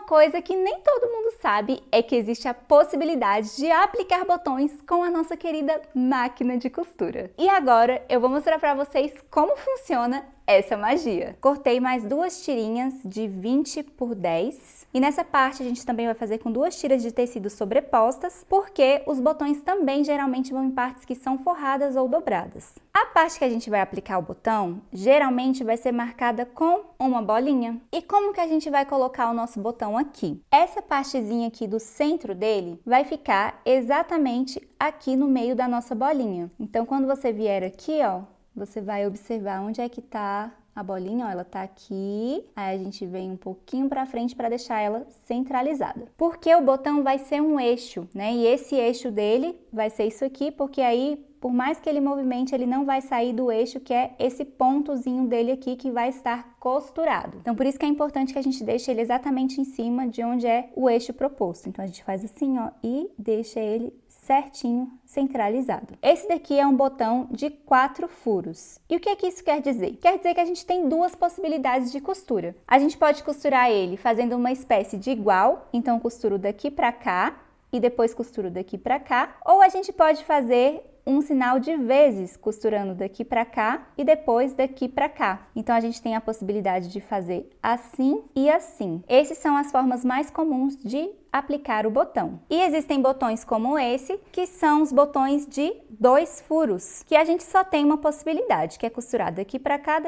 coisa que nem todo mundo sabe é que existe a possibilidade de aplicar botões com a nossa querida máquina de costura. E agora eu vou mostrar para vocês como funciona essa magia. Cortei mais 2 tirinhas de 20 por 10 e nessa parte a gente também vai fazer com 2 tiras de tecido sobrepostas, porque os botões também geralmente vão em partes que são forradas ou dobradas. A parte que a gente vai aplicar o botão geralmente vai ser marcada com uma bolinha. E como que a gente vai colocar o nosso botão aqui? Essa partezinha aqui do centro dele vai ficar exatamente aqui no meio da nossa bolinha. Então quando você vier aqui, ó, você vai observar onde é que tá a bolinha, ó, ela tá aqui. Aí a gente vem um pouquinho pra frente para deixar ela centralizada. Porque o botão vai ser um eixo, né? E esse eixo dele vai ser isso aqui, porque aí, por mais que ele movimente, ele não vai sair do eixo, que é esse pontozinho dele aqui que vai estar costurado. Então, por isso que é importante que a gente deixe ele exatamente em cima de onde é o eixo proposto. Então, a gente faz assim, ó, e deixa ele certinho, centralizado. Esse daqui é um botão de 4 furos. E o que é que isso quer dizer? Quer dizer que a gente tem 2 possibilidades de costura. A gente pode costurar ele fazendo uma espécie de igual, então costuro daqui pra cá e depois costuro daqui pra cá, ou a gente pode fazer um sinal de vezes, costurando daqui para cá e depois daqui para cá. Então, a gente tem a possibilidade de fazer assim e assim. Essas são as formas mais comuns de aplicar o botão. E existem botões como esse, que são os botões de 2 furos, que a gente só tem uma possibilidade, que é costurar daqui para cá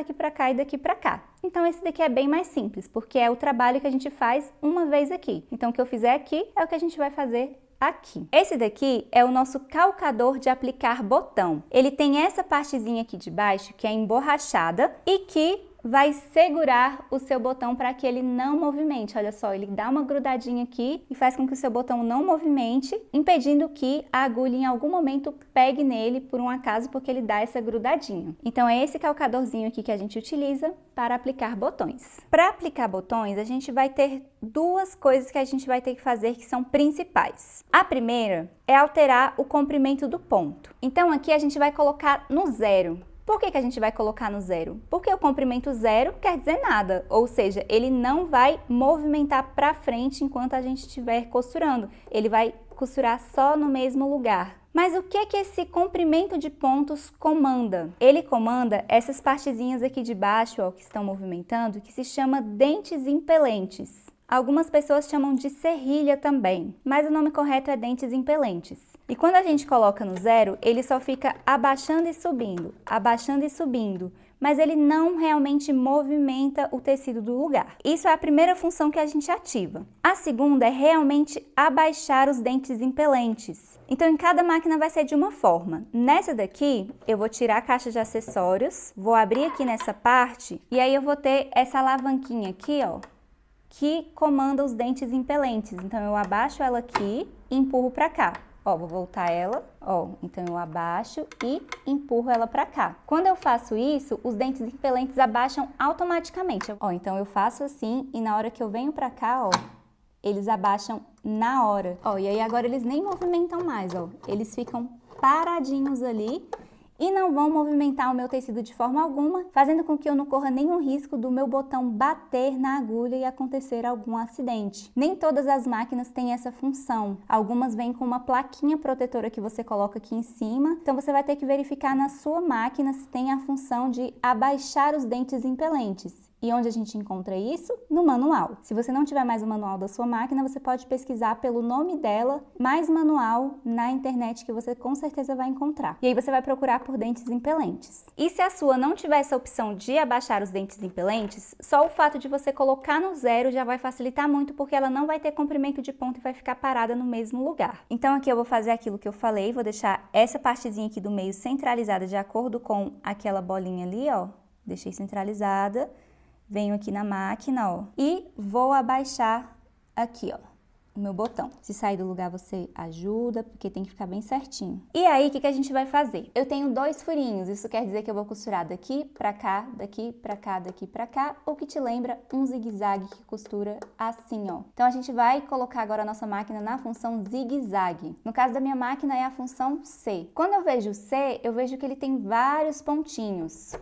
e daqui para cá. Então, esse daqui é bem mais simples, porque é o trabalho que a gente faz uma vez aqui. Então, o que eu fizer aqui é o que a gente vai fazer aqui. Esse daqui é o nosso calcador de aplicar botão. Ele tem essa partezinha aqui de baixo que é emborrachada e que vai segurar o seu botão para que ele não movimente. Olha só, ele dá uma grudadinha aqui e faz com que o seu botão não movimente, impedindo que a agulha em algum momento pegue nele por um acaso, porque ele dá essa grudadinha. Então é esse calcadorzinho aqui que a gente utiliza para aplicar botões. Para aplicar botões, a gente vai ter 2 coisas que a gente vai ter que fazer que são principais. A primeira é alterar o comprimento do ponto. Então aqui a gente vai colocar no 0. Por que a gente vai colocar no 0? Porque o comprimento 0 quer dizer nada, ou seja, ele não vai movimentar para frente enquanto a gente estiver costurando. Ele vai costurar só no mesmo lugar. Mas o que esse comprimento de pontos comanda? Ele comanda essas partezinhas aqui de baixo, ó, que estão movimentando, que se chama dentes impelentes. Algumas pessoas chamam de serrilha também, mas o nome correto é dentes impelentes. E quando a gente coloca no 0, ele só fica abaixando e subindo, mas ele não realmente movimenta o tecido do lugar. Isso é a primeira função que a gente ativa. A segunda é realmente abaixar os dentes impelentes. Então, em cada máquina vai ser de uma forma. Nessa daqui, eu vou tirar a caixa de acessórios, vou abrir aqui nessa parte, e aí eu vou ter essa alavanquinha aqui, ó, que comanda os dentes impelentes. Então, eu abaixo ela aqui e empurro para cá. Ó, vou voltar ela, ó, então eu abaixo e empurro ela pra cá. Quando eu faço isso, os dentes impelentes abaixam automaticamente. Ó, então eu faço assim e na hora que eu venho pra cá, ó, eles abaixam na hora. Ó, e aí agora eles nem movimentam mais, ó, eles ficam paradinhos ali e não vão movimentar o meu tecido de forma alguma, fazendo com que eu não corra nenhum risco do meu botão bater na agulha e acontecer algum acidente. Nem todas as máquinas têm essa função. Algumas vêm com uma plaquinha protetora que você coloca aqui em cima, então você vai ter que verificar na sua máquina se tem a função de abaixar os dentes impelentes. E onde a gente encontra isso? No manual. Se você não tiver mais o manual da sua máquina, você pode pesquisar pelo nome dela, mais manual, na internet, que você com certeza vai encontrar. E aí você vai procurar por dentes impelentes. E se a sua não tiver essa opção de abaixar os dentes impelentes, só o fato de você colocar no 0 já vai facilitar muito, porque ela não vai ter comprimento de ponta e vai ficar parada no mesmo lugar. Então aqui eu vou fazer aquilo que eu falei, vou deixar essa partezinha aqui do meio centralizada de acordo com aquela bolinha ali, ó. Deixei centralizada. Venho aqui na máquina, ó, e vou abaixar aqui, ó, o meu botão. Se sair do lugar, você ajuda, porque tem que ficar bem certinho. E aí, o que a gente vai fazer? Eu tenho 2 furinhos, isso quer dizer que eu vou costurar daqui pra cá, daqui pra cá, daqui pra cá, o que te lembra um zigue-zague que costura assim, ó. Então, a gente vai colocar agora a nossa máquina na função zigue-zague. No caso da minha máquina, é a função C. Quando eu vejo C, eu vejo que ele tem vários pontinhos.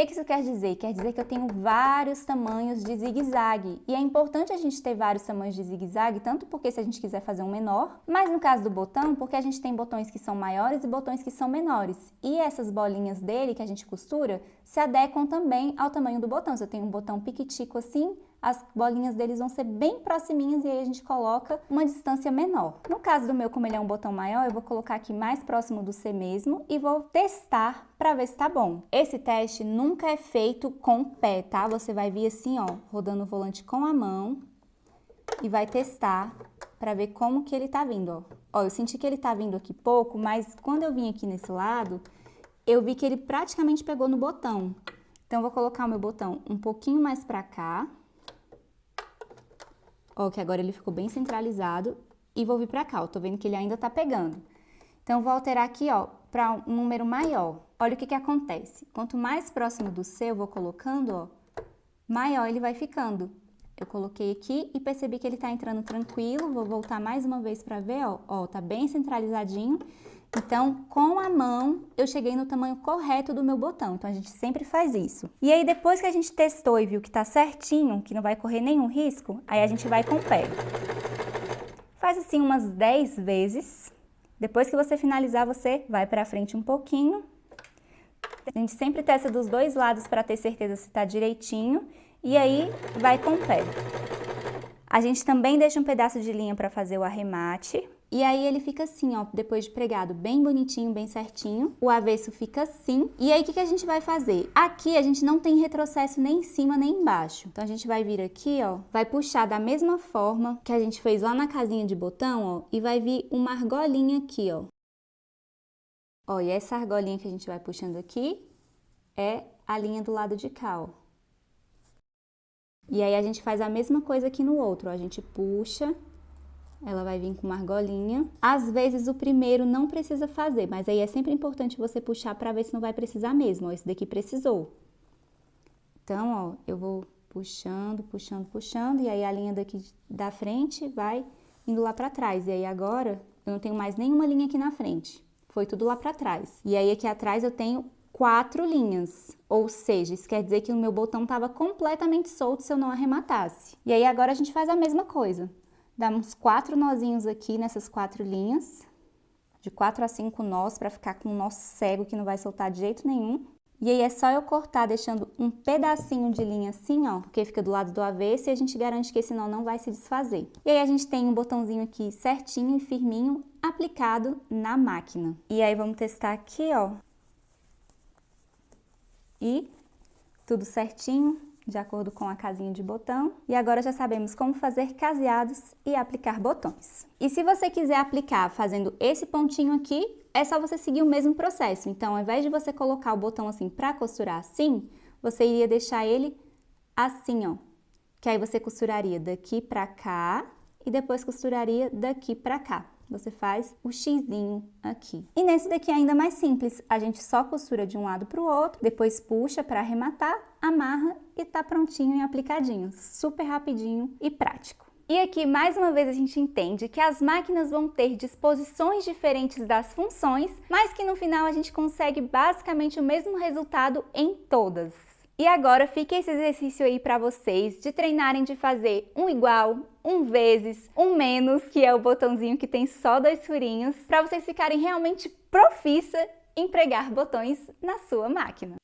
que isso quer dizer? Quer dizer que eu tenho vários tamanhos de zigue-zague. E é importante a gente ter vários tamanhos de zigue-zague, tanto porque se a gente quiser fazer um menor, mas no caso do botão, porque a gente tem botões que são maiores e botões que são menores. E essas bolinhas dele que a gente costura se adequam também ao tamanho do botão. Se eu tenho um botão piquitico assim, as bolinhas deles vão ser bem proximinhas e aí a gente coloca uma distância menor. No caso do meu, como ele é um botão maior, eu vou colocar aqui mais próximo do C mesmo e vou testar para ver se tá bom. Esse teste nunca é feito com o pé, tá? Você vai vir assim, ó, rodando o volante com a mão e vai testar para ver como que ele tá vindo, ó. Ó, eu senti que ele tá vindo aqui pouco, mas quando eu vim aqui nesse lado, eu vi que ele praticamente pegou no botão. Então, eu vou colocar o meu botão um pouquinho mais para cá. Ó, que agora ele ficou bem centralizado. E vou vir pra cá, ó, tô vendo que ele ainda tá pegando. Então, vou alterar aqui, ó, pra um número maior. Olha o que que acontece. Quanto mais próximo do C eu vou colocando, ó, maior ele vai ficando. Eu coloquei aqui e percebi que ele tá entrando tranquilo. Vou voltar mais uma vez pra ver, ó. Ó, tá bem centralizadinho. Então, com a mão, eu cheguei no tamanho correto do meu botão. Então, a gente sempre faz isso. E aí, depois que a gente testou e viu que tá certinho, que não vai correr nenhum risco, aí a gente vai com o pé. Faz assim umas 10 vezes. Depois que você finalizar, você vai pra frente um pouquinho. A gente sempre testa dos dois lados para ter certeza se tá direitinho. E aí, vai com o pé. A gente também deixa um pedaço de linha para fazer o arremate. E aí ele fica assim, ó, depois de pregado, bem bonitinho, bem certinho. O avesso fica assim. E aí, o que a gente vai fazer? Aqui a gente não tem retrocesso nem em cima nem embaixo. Então, a gente vai vir aqui, ó, vai puxar da mesma forma que a gente fez lá na casinha de botão, ó, e vai vir uma argolinha aqui, ó. Ó, e essa argolinha que a gente vai puxando aqui é a linha do lado de cá, ó. E aí, a gente faz a mesma coisa aqui no outro, ó. A gente puxa... Ela vai vir com uma argolinha. Às vezes o primeiro não precisa fazer, mas aí é sempre importante você puxar para ver se não vai precisar mesmo. Ó, esse daqui precisou. Então, ó, eu vou puxando, puxando, puxando, e aí a linha daqui da frente vai indo lá para trás. E aí agora eu não tenho mais nenhuma linha aqui na frente. Foi tudo lá para trás. E aí aqui atrás eu tenho 4 linhas. Ou seja, isso quer dizer que o meu botão estava completamente solto se eu não arrematasse. E aí agora a gente faz a mesma coisa. Dá uns 4 nozinhos aqui nessas 4 linhas, de 4 a 5 nós, para ficar com um nó cego que não vai soltar de jeito nenhum. E aí é só eu cortar deixando um pedacinho de linha assim, ó, porque fica do lado do avesso e a gente garante que esse nó não vai se desfazer. E aí a gente tem um botãozinho aqui certinho e firminho aplicado na máquina. E aí vamos testar aqui, ó. E tudo certinho, de acordo com a casinha de botão. E agora já sabemos como fazer caseados e aplicar botões. E se você quiser aplicar fazendo esse pontinho aqui, é só você seguir o mesmo processo. Então, ao invés de você colocar o botão assim para costurar assim, você iria deixar ele assim, ó. Que aí você costuraria daqui pra cá e depois costuraria daqui pra cá. Você faz o xizinho aqui. E nesse daqui é ainda mais simples. A gente só costura de um lado para o outro, depois puxa para arrematar, amarra e tá prontinho e aplicadinho. Super rapidinho e prático. E aqui, mais uma vez, a gente entende que as máquinas vão ter disposições diferentes das funções, mas que no final a gente consegue basicamente o mesmo resultado em todas. E agora fica esse exercício aí para vocês de treinarem de fazer um igual, um vezes, um menos, que é o botãozinho que tem só 2 furinhos, para vocês ficarem realmente profissa em pregar botões na sua máquina.